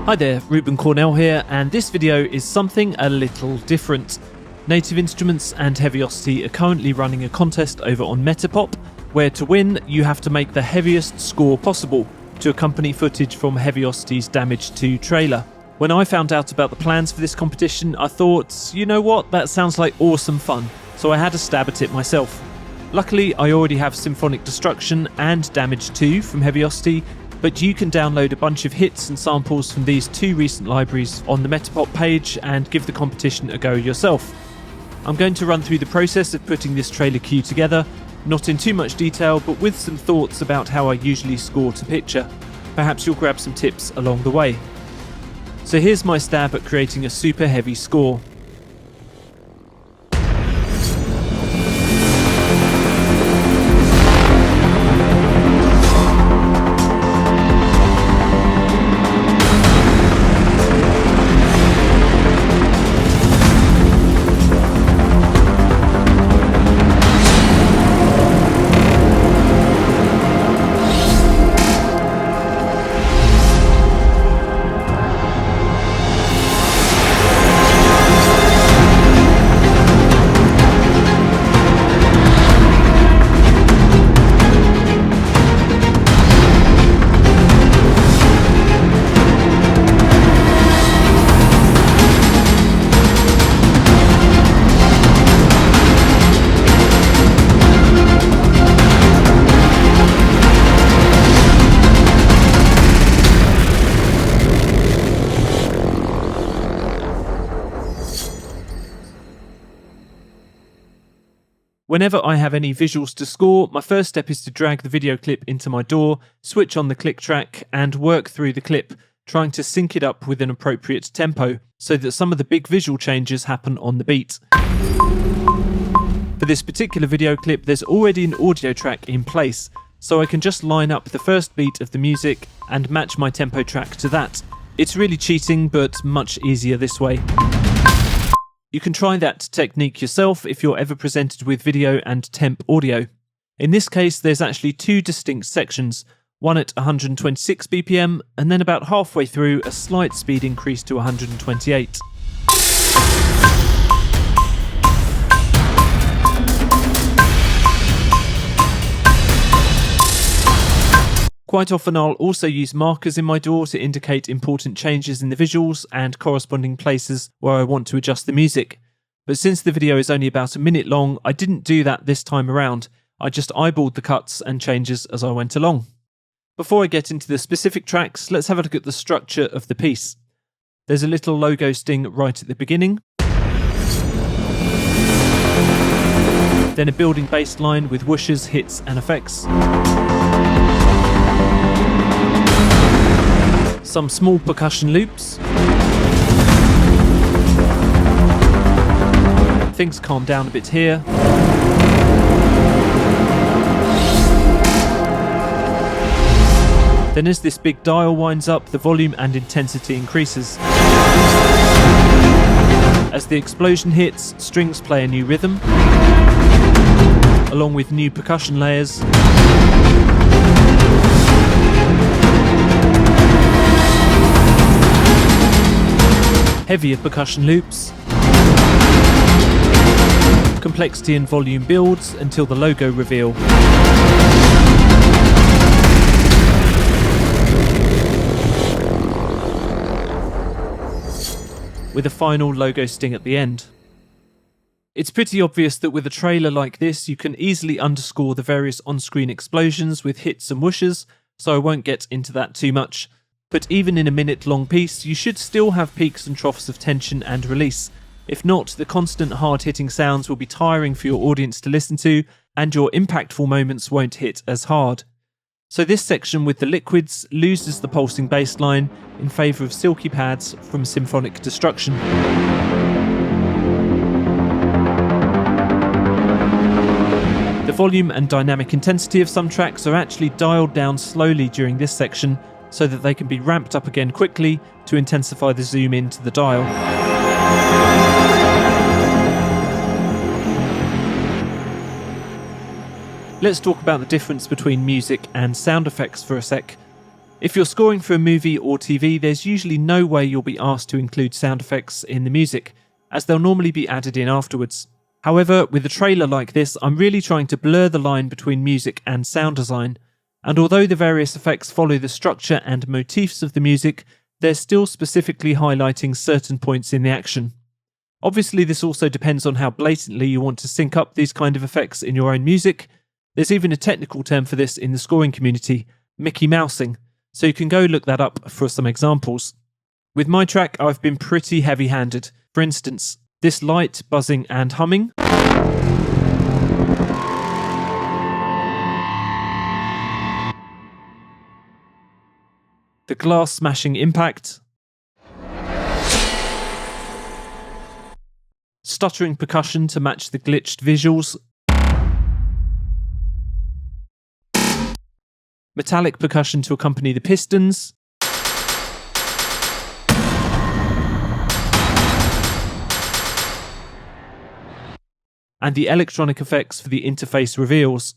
Hi there, Reuben Cornell here, and this video is something a little different. Native Instruments and Heavyocity are currently running a contest over on Metapop, where to win you have to make the heaviest score possible to accompany footage from Heavyocity's Damage 2 trailer. When I found out about the plans for this competition, I thought, you know what, that sounds like awesome fun, so I had a stab at it myself. Luckily, I already have Symphonic Destruction and Damage 2 from Heavyocity, but you can download a bunch of hits and samples from these two recent libraries on the Metapop page and give the competition a go yourself. I'm going to run through the process of putting this trailer cue together, not in too much detail, but with some thoughts about how I usually score to picture. Perhaps you'll grab some tips along the way. So here's my stab at creating a super heavy score. Whenever I have any visuals to score, my first step is to drag the video clip into my DAW, switch on the click track, and work through the clip, trying to sync it up with an appropriate tempo, so that some of the big visual changes happen on the beat. For this particular video clip, there's already an audio track in place, so I can just line up the first beat of the music and match my tempo track to that. It's really cheating, but much easier this way. You can try that technique yourself if you're ever presented with video and temp audio. In this case, there's actually two distinct sections, one at 126 BPM and then about halfway through a slight speed increase to 128. Quite often I'll also use markers in my DAW to indicate important changes in the visuals and corresponding places where I want to adjust the music. But since the video is only about a minute long, I didn't do that this time around. I just eyeballed the cuts and changes as I went along. Before I get into the specific tracks, let's have a look at the structure of the piece. There's a little logo sting right at the beginning. Then a building bass line with whooshes, hits and effects. Some small percussion loops. Things calm down a bit here. Then as this big dial winds up, the volume and intensity increases. As the explosion hits, strings play a new rhythm, along with new percussion layers. Heavier percussion loops. Complexity and volume builds until the logo reveal. With a final logo sting at the end. It's pretty obvious that with a trailer like this you can easily underscore the various on-screen explosions with hits and whooshes, so I won't get into that too much. But even in a minute-long piece, you should still have peaks and troughs of tension and release. If not, the constant hard-hitting sounds will be tiring for your audience to listen to, and your impactful moments won't hit as hard. So this section with the liquids loses the pulsing bass line in favour of silky pads from Symphonic Destruction. The volume and dynamic intensity of some tracks are actually dialed down slowly during this section, so that they can be ramped up again quickly to intensify the zoom into the dial. Let's talk about the difference between music and sound effects for a sec. If you're scoring for a movie or TV, there's usually no way you'll be asked to include sound effects in the music, as they'll normally be added in afterwards. However, with a trailer like this, I'm really trying to blur the line between music and sound design, and although the various effects follow the structure and motifs of the music, they're still specifically highlighting certain points in the action. Obviously, this also depends on how blatantly you want to sync up these kind of effects in your own music. There's even a technical term for this in the scoring community, Mickey Mousing, so you can go look that up for some examples. With my track, I've been pretty heavy-handed. For instance, this light, buzzing and humming, the glass smashing impact, stuttering percussion to match the glitched visuals, metallic percussion to accompany the pistons, and the electronic effects for the interface reveals.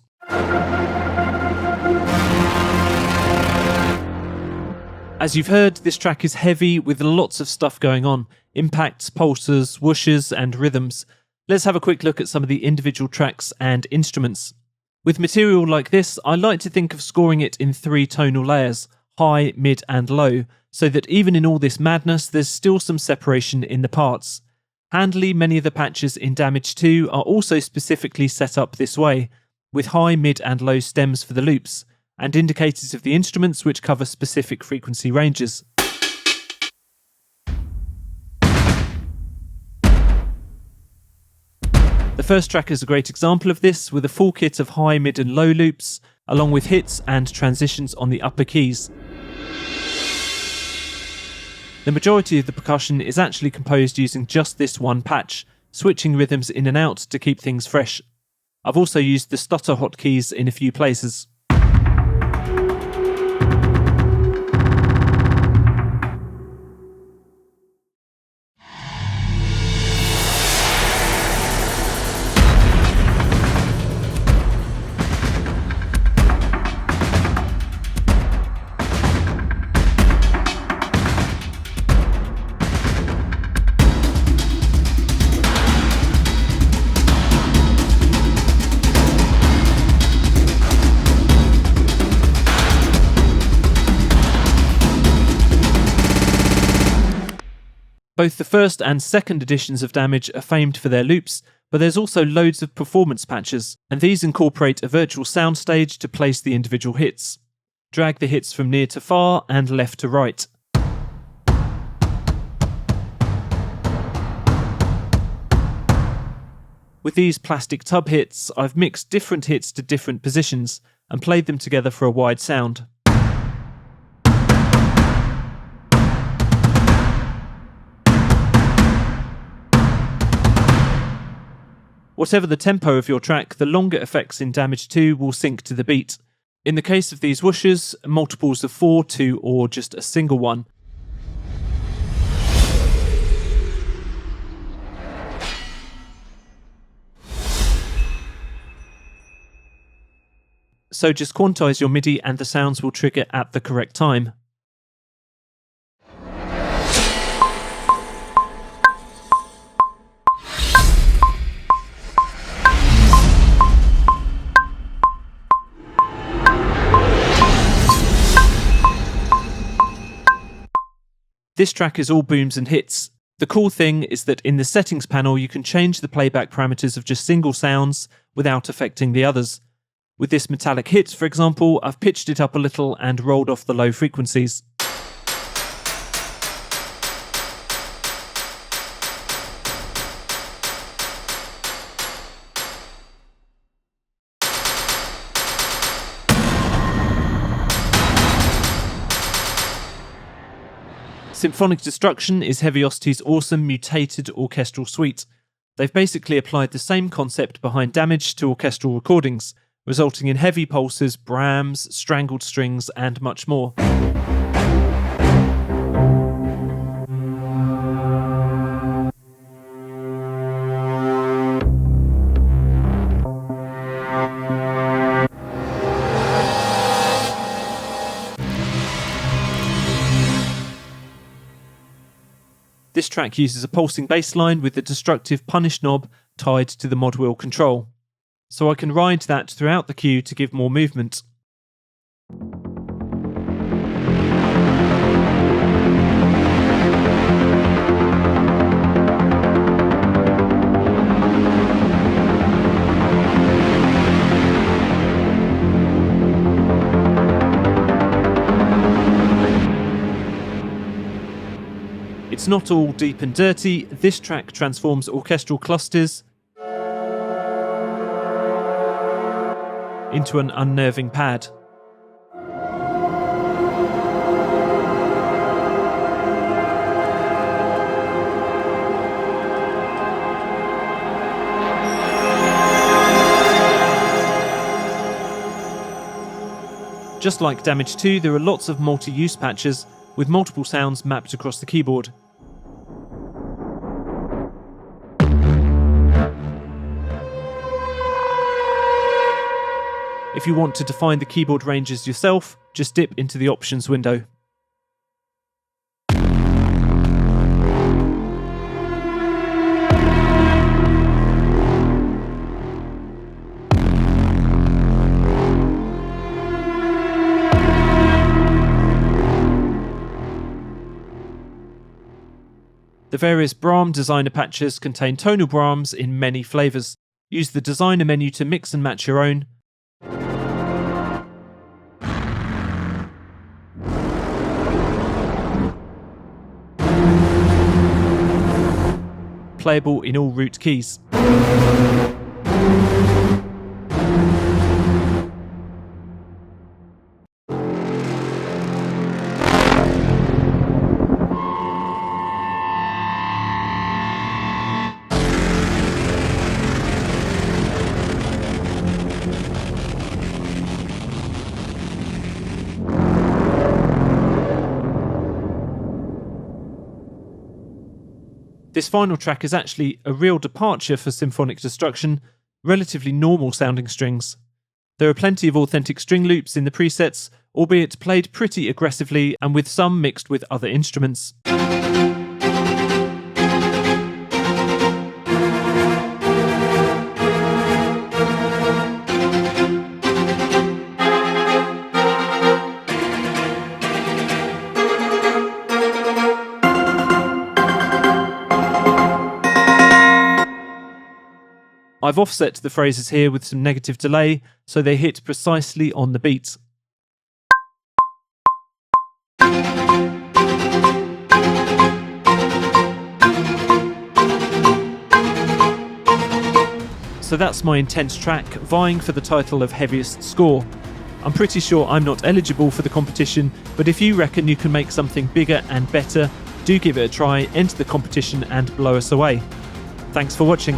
As you've heard, this track is heavy with lots of stuff going on. Impacts, pulses, whooshes and rhythms. Let's have a quick look at some of the individual tracks and instruments. With material like this, I like to think of scoring it in 3 tonal layers, high, mid and low, so that even in all this madness there's still some separation in the parts. Handily, many of the patches in Damage 2 are also specifically set up this way, with high, mid and low stems for the loops, and indicators of the instruments which cover specific frequency ranges. The first track is a great example of this, with a full kit of high, mid and low loops, along with hits and transitions on the upper keys. The majority of the percussion is actually composed using just this one patch, switching rhythms in and out to keep things fresh. I've also used the stutter hotkeys in a few places. Both the first and second editions of Damage are famed for their loops, but there's also loads of performance patches, and these incorporate a virtual soundstage to place the individual hits. Drag the hits from near to far and left to right. With these plastic tub hits, I've mixed different hits to different positions and played them together for a wide sound. Whatever the tempo of your track, the longer effects in Damage 2 will sync to the beat. In the case of these whooshes, multiples of 4, 2 or just a single one. So just quantize your MIDI and the sounds will trigger at the correct time. This track is all booms and hits. The cool thing is that in the settings panel you can change the playback parameters of just single sounds without affecting the others. With this metallic hit, for example, I've pitched it up a little and rolled off the low frequencies. Symphonic Destruction is Heavyocity's awesome mutated orchestral suite. They've basically applied the same concept behind Damage to orchestral recordings, resulting in heavy pulses, brams, strangled strings, and much more. This track uses a pulsing bass line with the destructive punish knob tied to the mod wheel control, so I can ride that throughout the cue to give more movement. It's not all deep and dirty. This track transforms orchestral clusters into an unnerving pad. Just like Damage 2, there are lots of multi-use patches with multiple sounds mapped across the keyboard. If you want to define the keyboard ranges yourself, just dip into the options window. The various Brahm designer patches contain tonal Brahms in many flavours. Use the designer menu to mix and match your own. Playable in all root keys. This final track is actually a real departure for Symphonic Destruction, relatively normal sounding strings. There are plenty of authentic string loops in the presets, albeit played pretty aggressively and with some mixed with other instruments. I've offset the phrases here with some negative delay, so they hit precisely on the beat. So that's my intense track, vying for the title of heaviest score. I'm pretty sure I'm not eligible for the competition, but if you reckon you can make something bigger and better, do give it a try, enter the competition and blow us away. Thanks for watching.